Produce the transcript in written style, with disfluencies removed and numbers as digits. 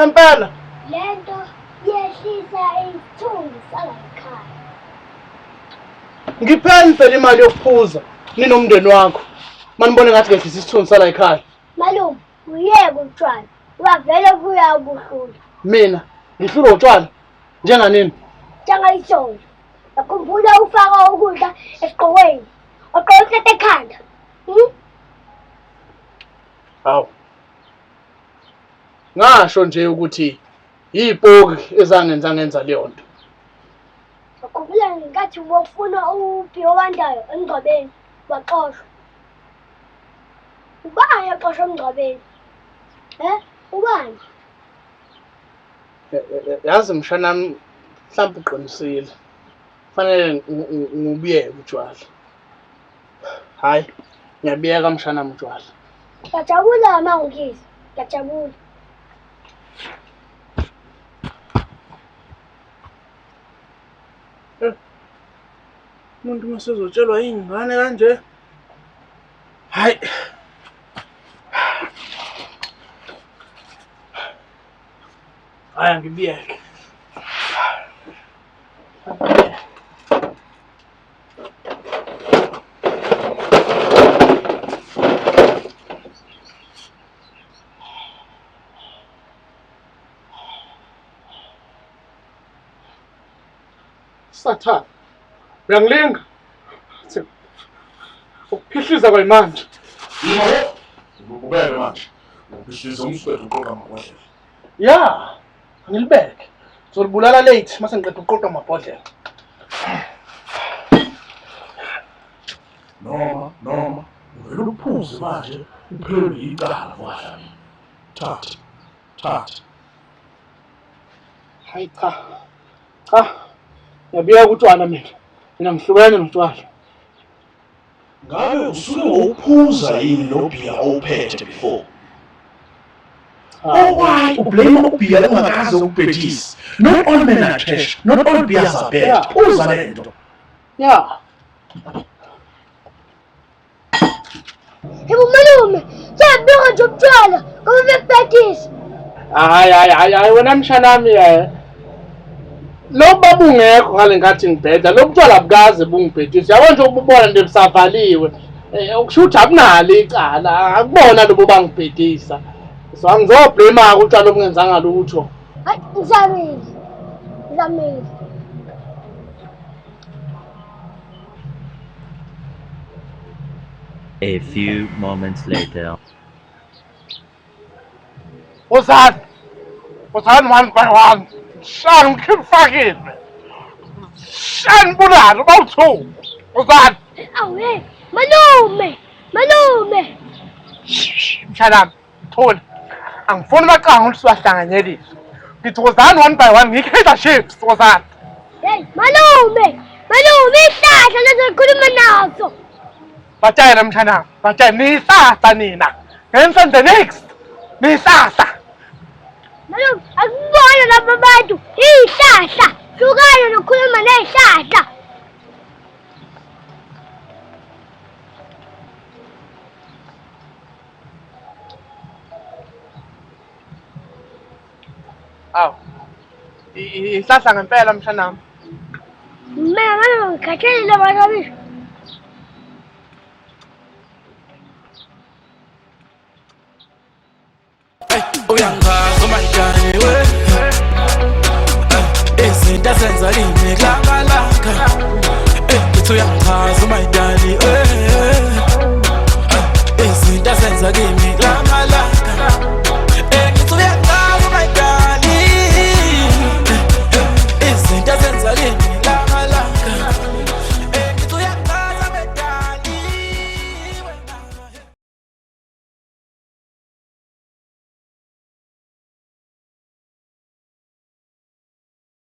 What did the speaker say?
ngempela. Lento yehlisa isithunzi sala ekhaya. Ngipheni phela imali yokuphuza ninomndeni wakho. Manibone ngathi ngehlisa isithunzi sala ekhaya. Malume, uyeke utshwala. Wavele kuya ubuhlula. Mina ngihlula utshwala njenganini? Njengayisonto. Yakhumbula ufaka ukudla esiqokweni. Oqoqa ekhanda. Hawu. Ngasho nje ukuthi yipoki ezangenza leyo nto. Yakhumbula ngenkathi ubufuna uphi owandayo emgcwabeni waxoshwa. Ubani yaxoshwa emgcwabeni? Ubani? Yazi mshanami mhlawumbe uqinisile. Kufanele ngubiyeke utshwala. Hayi, ngiyabiyeka mshanami utshwala. Ngiyajabula mangikisi. Ngiyajabula. Umuntu masezotshelwa ingane kanje. Hayi. Hayi ngibiyeke. Sathana. Uyangilinga? Ukuphihliza kwayimanje. Ubeke manje. Uphihliza umswethu uqoqa amabhodlela. Ya, ngilibeke. Ngizolibulala late mase ngiqeda ukuqoqa amabhodlela. Noma uvela uphuze manje uphelelwe yicala kwahlami. Thatha. Hayi cha. Ngiyabiyeka utshwala mina. Mina ngihlukene notshwala. Ngabe usuke ngokuphuza yini lo bhiya ophethe before? Why ublame ubhiya ungakaze ukubhethisa? Not all men are trash, not all beers are bad. Phuza lento. Ya. Yebo malume, siyabika nje ubutshwala ngoba bebhethisa. Hayi wena mshanami lo baba ungekho ngale ngathi ngibhedla lo butshwala bukaze bungibhedisa. Yabo nje ububona nje busavaliwe. Ukusho ukuthi akunalo icala, akubona lobo bangibhedisa. So angizoblame utshwala obungenzanga lutho. Hayi ngizamile. A few moments later. Uzani 1 by 1. Shani ngikufakile. Shani bulala bawuthu. Uzani? Awe, malume. Mshanami, Thula. Angifuni baqanga ukuthi siwahlanganyelise. Ngithi uzani 1 by 1 ngikhetha shifts uzani. Hey, malume, ihlahla lezokhuluma naso. Batshela mshanami, nisasa nina. Ngenza the next. Nisasa. Malume, akubona laba bantu ihlahla. Hlukana nokukhuluma nezihlahla. Aw. Ihlahla ngempela mshanami. Mina malume ngikhathalile bakabishi. Uyangazi umayitshani we izinto azenza kimi klakalaka ngithi uyangazi umayitshani we